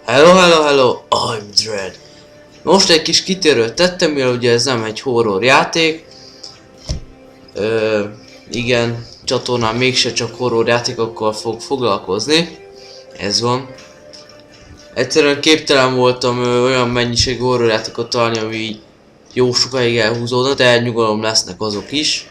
Hello, hello, hello, I'm Dread. Most egy kis kitérőt tettem, mivel ugye ez nem egy horror játék. Igen, csatornán mégse csak horror játékokkal fog foglalkozni. Ez van. Egyszerűen képtelen voltam olyan mennyiségű horror játékot találni, ami így jó sokáig elhúzódna, de nyugalom lesznek azok is.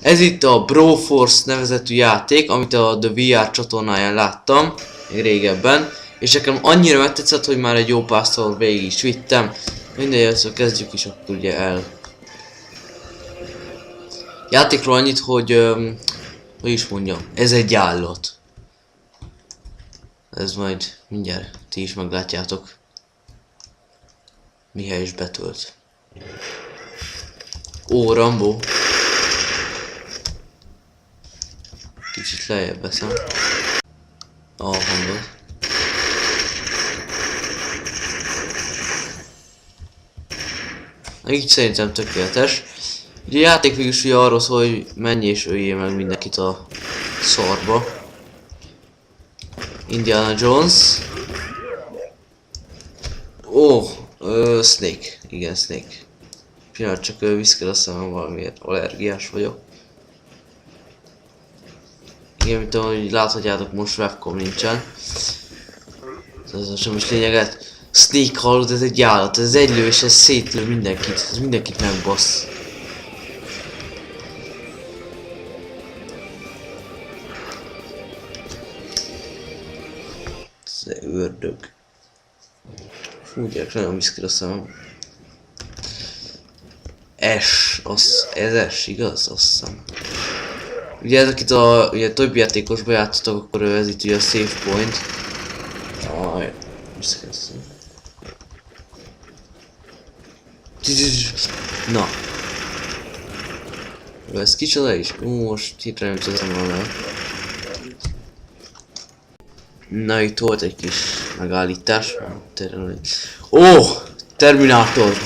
Ez itt a Broforce nevezetű játék, amit a The VR csatornáján láttam, még régebben. És nekem annyira megtetszett, hogy már egy jó párszor végig is vittem. Mindegy, szóval kezdjük is akkor ugye el. Játékról annyit, hogy hogy is mondjam, ez egy állat. Ez majd mindjárt ti is meglátjátok. Mihály is betölt. Ó, Rambo. Kicsit lejjebb veszem. A hangot. Így szerintem tökéletes. Ugye a játék végül is arról szól, hogy menj és öljél meg mindenkit a szarba. Indiana Jones. Ó, Snake. Igen, Snake. Pillanat, csak viszkel a szemem, valamiért allergiás vagyok. Igen, mint ahogy láthatjátok, most webcam nincsen. Ez sem is lényeget. Snake, hallod, ez egy állat, ez egy lő és ez szétlő mindenkit, ez mindenkit megbasz. Ez ördög. Fú, gyerek, nagyon viszkül a szemem. Ez S, igaz? Azt hiszem. Ugye ezek itt ugye több játékosba játszatok, akkor ez itt ugye a save point. Aj, viszkül a szemem. Na. Ez kicsoda is? Most itt nem tudom volna. Na, itt volt egy kis megállítás. Ó! Terminátor!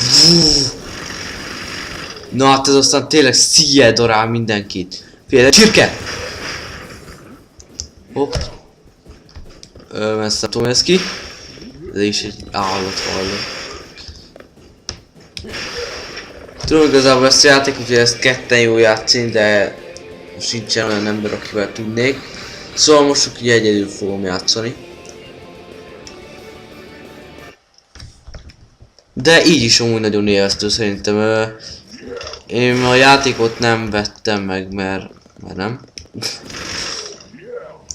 Na hát ez aztán tényleg szíjedorál mindenkit. Figyelj, csirke! Hopp. Messze tudom ez ki. Ez is egy állat hallott. Tudom, igazából ezt a játék, hogy ezt ketten jó játszani, de most nincsen olyan ember, akivel tudnék. Szóval most csak így egyedül fogom játszani. De így is amúgy nagyon élveztő szerintem. Én a játékot nem vettem meg, mert nem.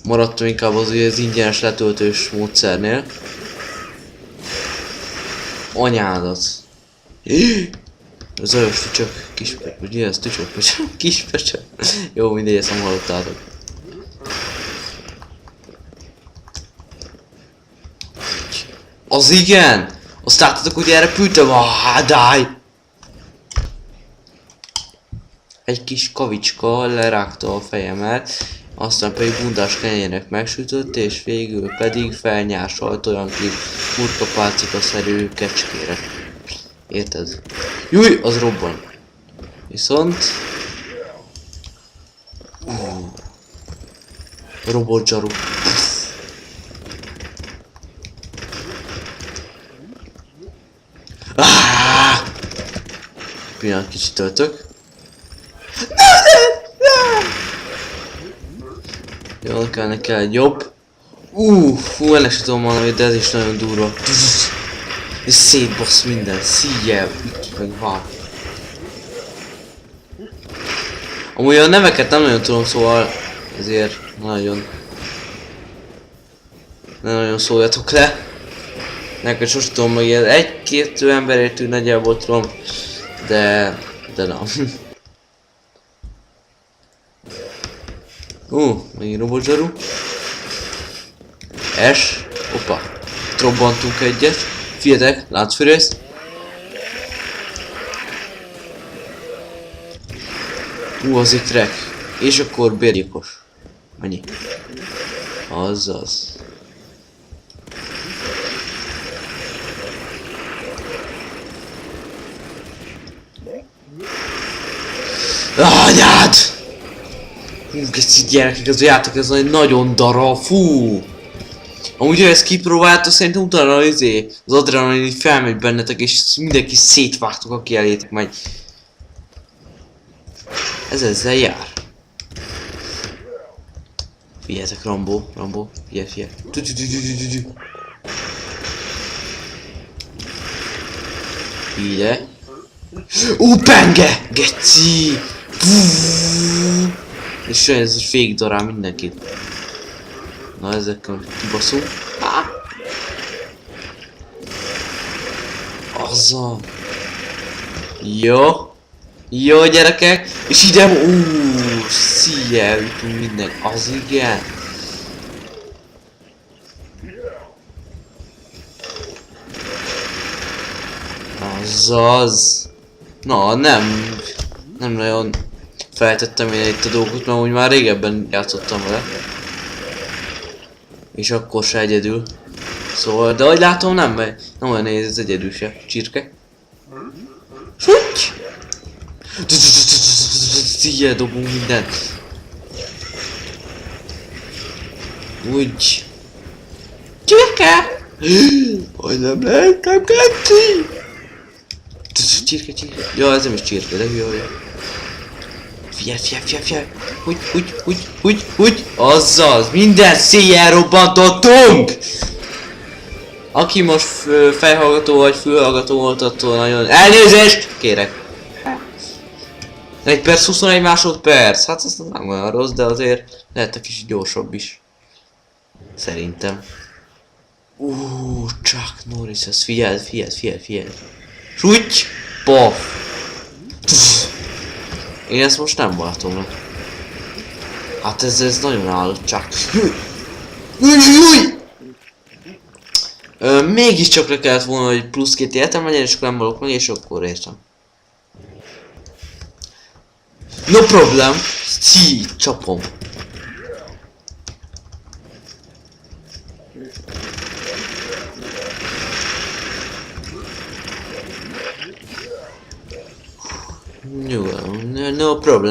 Maradtam inkább az ingyenes letöltős módszernél. Anyádat. Zajos tücsök, kispöcsök, ugye ez tücsök, kispöcsök. Jó, mindegy, ezt nem hallottátok. Az igen! Azt láttatok, hogy erre pültem a hádály! Egy kis kavicska lerágta a fejemet, aztán pedig bundás kenyérnek megsütött, és végül pedig felnyásolt olyan kis kurkapálcika-szerű kecskére. Érted? Júj, az robban. Viszont... Robotzsaru. Pillanat, kicsit töltök. Jól kell, neki egy jobb. Fú, ennek sem tudom mondani, de ez is nagyon durva. És szétbasz minden, szíjjel, itt meg vár. Amúgy a neveket nem nagyon tudom, szóval ezért nem nagyon szóljatok le. Neked sosem tudom, hogy egy-két emberért úgy nagyjából tudom, de nem. Megint robotzsaru. S. Opa. Trobbantunk egyet. Figyeljetek, láncfűrész. Az itt rek. És akkor bérgyilkos. Mennyi? Azaz. Anyád! Gyerekek, ez a játék, ez egy nagyon darab, fú! Amúgy, ha ezt kipróbáltok, szerintem utána az adrenalin így felmegy bennetek, és mindenki szétvágtok, aki elétek megy. Ez ezzel jár. Figyeljetek, Rambo, figyelj. Figyelj. Penge! Geci! És jön ez fék darál mindenkit. Na ezekkel kibaszunk. Azzal. Jó gyerekek. És ide... szia, ütünk minden. Az igen. Azaz. Na, nem nagyon feltettem én itt a dolgot, mert úgy már régebben játszottam vele. És akkor se egyedül. Szóval, de ahogy látom, nem olyan nehéz ez egyedül se. Csirke. Súgy! Szia, dobunk mindent. Úgy. Csirke! Majdnem lehettem, Geci! Csirke. Ja, ez nem is csirke, de hülye vagy. Figyelj. Úgy. Azaz, minden széjjel robbantottunk! Aki most fejhallgató vagy fülhallgató volt, attól nagyon... Elnézést! Kérek. 1 perc 21 másodperc. Hát ez nem olyan rossz, de azért lehet egy kicsit gyorsabb is. Szerintem. Chuck Norris, ez figyeld. Súgy! Paf! Én ezt most nem látom le. Hát ez nagyon állott csak. Mégiscsak le kellett volna, hogy plusz 2 életem legyen, és akkor nem valok meg, és akkor értem. No problem. Csapom. Nyugodtan.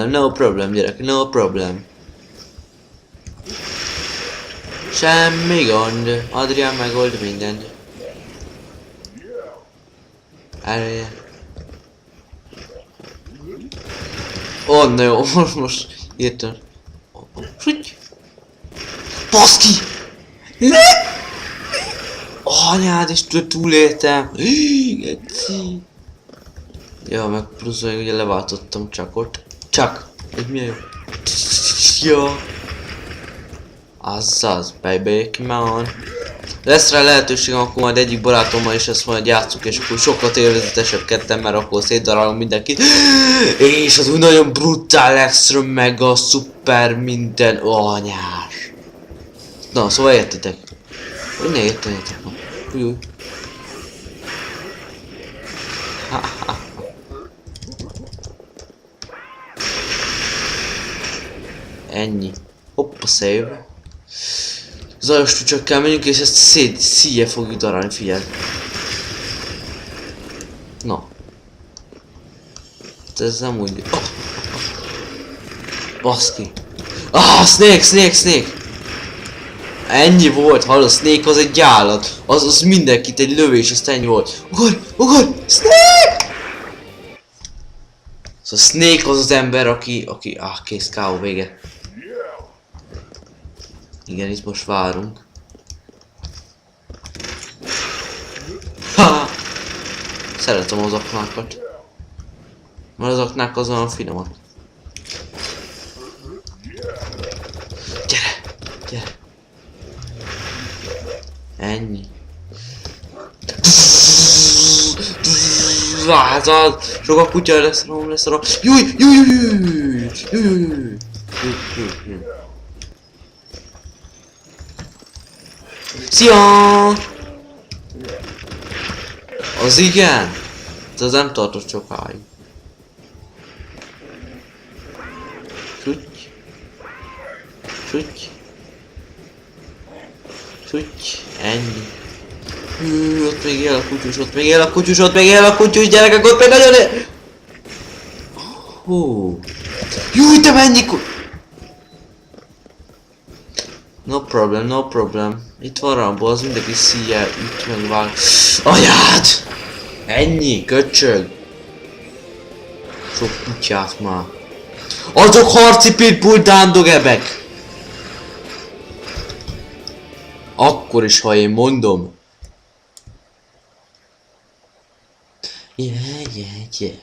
No problem, gyerek, no problem. Semmi gond. Adrián megold mindent. Erre. Na jó, most írtam. Súgy! Baszki! Anyád, és túléltem! Geci! Ja, meg plusz még ugye leváltottam Chuckot. Chuck! Ez milyen jó? Ja! Azaz, baby, come on! Lesz rá lehetőségem, akkor majd egyik barátommal is ezt majd játszunk, és akkor sokkal élvezetesebb ketten, mert akkor szétdarálom mindenkit. És az úgy nagyon brutál extra mega szuper minden anyás. Na, szóval értitek. Hogy ne értenétek? Új. Ennyi. Hoppa, save. Zajos tücsökkel megyünk, és ezt szíje fogjuk darálni, figyeld. Na. Ez nem úgy... Baszki. Snake! Ennyi volt, hallod, Snake az egy állat. Az mindenkit egy lövés, azt ennyi volt. Ugorj! Snake! Szóval Snake az ember, aki... kész, K.O. vége. Igen, itt most várunk. Szeretem az aknákat. Mert az aknák az olyan finomat. Gyere! Ennyi. Sokkal kutya lesz a... Júj! Szia! Az igen? Ez nem tartott sokáig. Csutty. Ennyi. Ott még él a kutyus, gyerekek, ott még nagyon él! Júj, te mennyi No problem, no problem. Itt van Rambo, az mindenki szíjjel üt megvág. Anyád! Ennyi, köcsög! Sok kutyát már. Azok harci pitbull dándogebek! Akkor is, ha én mondom. Yeah.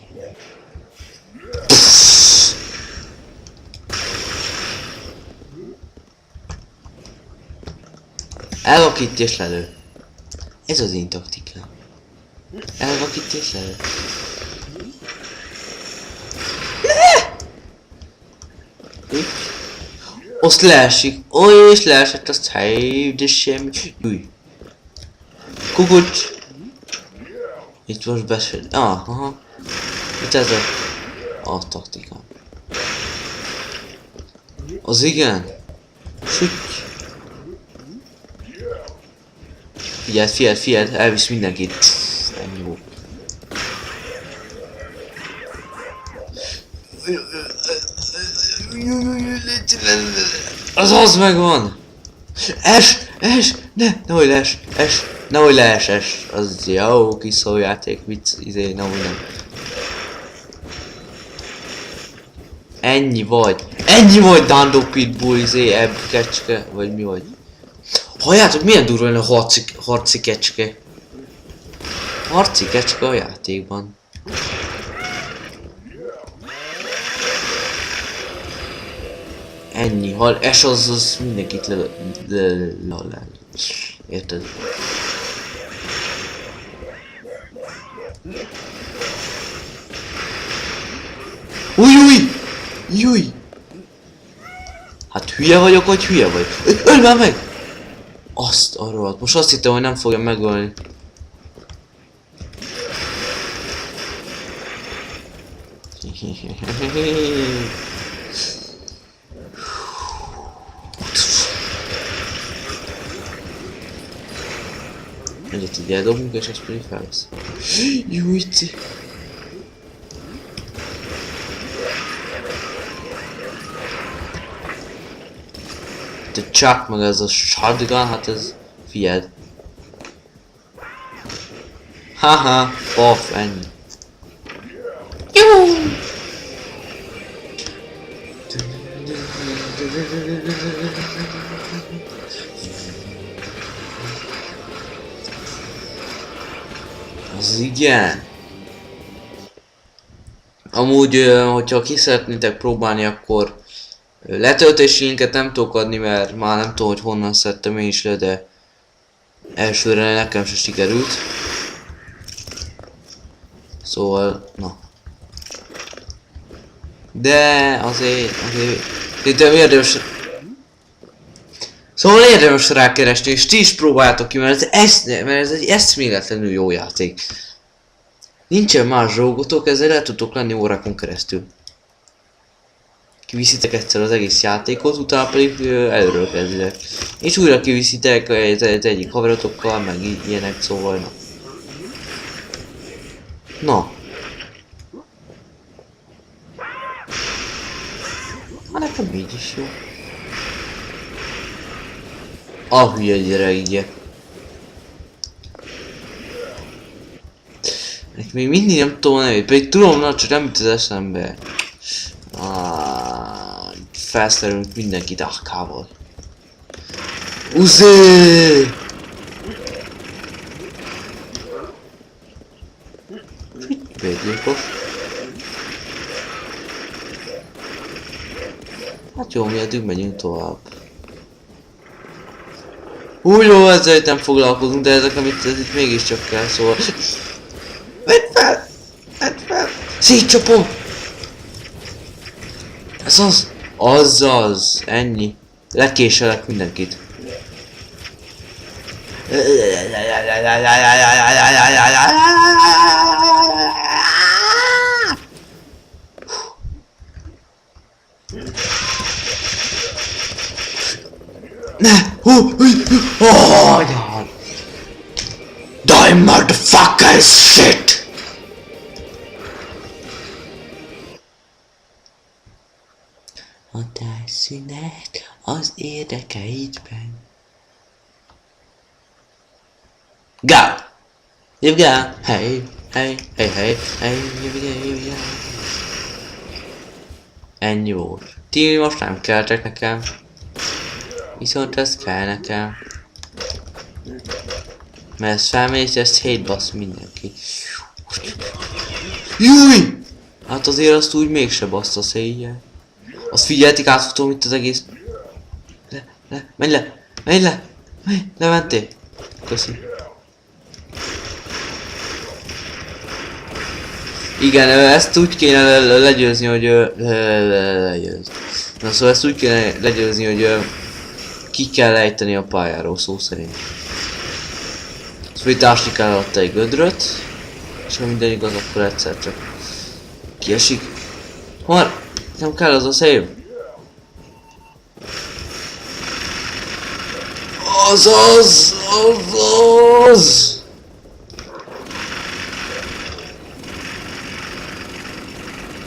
Elvakít és lelő. Ez az én taktikám. Elvakít és lelő. Azt leesik. Oly, és leesett, azt hely, de semmi. Új. Kukucs. Itt most beszél. Aha. Itt ez a taktikám. Az igen. Sütj. Figyeld, elvisz mindenkit. Ennyi volt. Az megvan! Nehogy lees, az jó kis szójáték, vicc, nehogy nem. Ennyi vagy, Dando Pitbull, ebb kecske, vagy mi vagy? Halljátok, milyen durva lenne a harci kecske? Harci kecske a játékban. Ennyi, ha es az mindenkit le. Érted? Új! Hát hülye vagyok, vagy hülye vagy? Öld már meg! Azt a rohadt. Most azt hittem, hogy nem fogja megölni. Egyet így eldobunk, és ezt pedig felvesz. Jújci! De csak meg ez a shotgun, hát ez... Figyeld. Haha, off, ennyi. Jó! Az igen. Amúgy, hogyha ki szeretnétek próbálni, akkor letöltési linket nem tudok adni, mert már nem tudom, hogy honnan szedtem én is le, de elsőre nekem se sikerült. Szóval, na. De azért érdemes... Szóval érdemes rákeresni, és ti is próbáljátok ki, mert ez egy eszméletlenül jó játék. Nincsen más dolgotok, ezzel el tudtok lenni órákon keresztül. Kiviszitek egyszer az egész játékot, utána pedig előről kezditek. És újra kiviszitek az egyik haverotokkal, meg ilyenek, szóval na. Na. Hát nekem így is jó. A hülye gyerekje. Még mindig nem tudom a nevét, pedig tudom, na, csak nem jut az eszembe. Felszerelünk mindenkit AK-val. Uzé! Védjékos. Hát jó, mi eddig megyünk tovább. Úgy jó, ezzel nem foglalkozunk, de ezek, amit ez itt mégiscsak kell, szóval... Vedd fel! Szétcsapom! Ez az! Azaz! Ennyi. Lekéselek mindenkit. Oh, God. Die, motherfucker, shit! A tájszünet az érdekeidben. Go! You've got, hey, hey, hey, hey, hey, you've got. Ennyi volt. Ti most nem keltek nekem. Viszont ez kell nekem. Mert ezt felmész, ezt szétbasz mindenki. Júj! Hát azért azt úgy mégse bassza széjjel. Azt figyeltik, átfutom itt az egész. Menj le! Menj le! Lementél! Köszi. Igen, ezt úgy kéne legyőzni, hogy legyőzni. Na szóval ezt úgy kéne legyőzni, hogy ki kell ejteni a pályáról, szó szerint. Szóval itt ásni kell alatta egy gödröt, és ha minden igaz, akkor egyszer csak kiesik. Hol? Nem kell az a save. Azaz!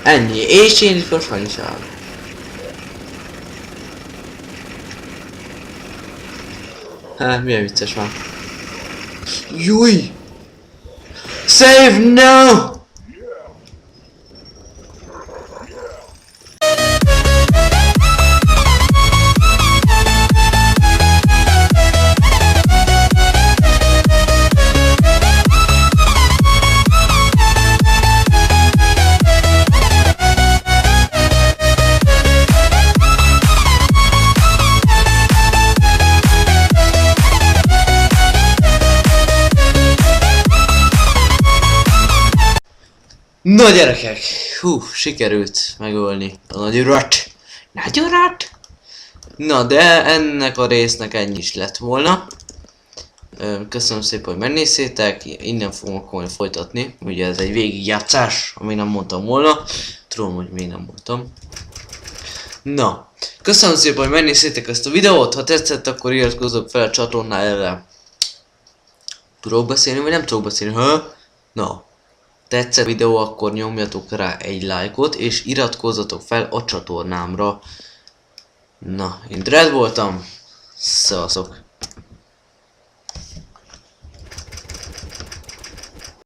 Ennyi, és én itt most meg is állok. Hát, milyen vicces van. Júj! Save now! Na gyerekek! Hú, sikerült megölni a nagy urat! Nagy urat! Na de ennek a résznek ennyi is lett volna. Köszönöm szépen, hogy megnéztétek, innen fogom akkor folytatni. Ugye ez egy végigjátszás, amit nem mondtam volna. Tudom, hogy még nem mondtam. Na, köszönöm szépen, hogy megnéztétek ezt a videót. Ha tetszett, akkor iratkozzatok fel a csatornára. Tudok beszélni, vagy nem tudok beszélni? Ha? Na. Tetszett a videó, akkor nyomjatok rá egy lájkot, és iratkozzatok fel a csatornámra. Na, én Dread voltam, szevasztok!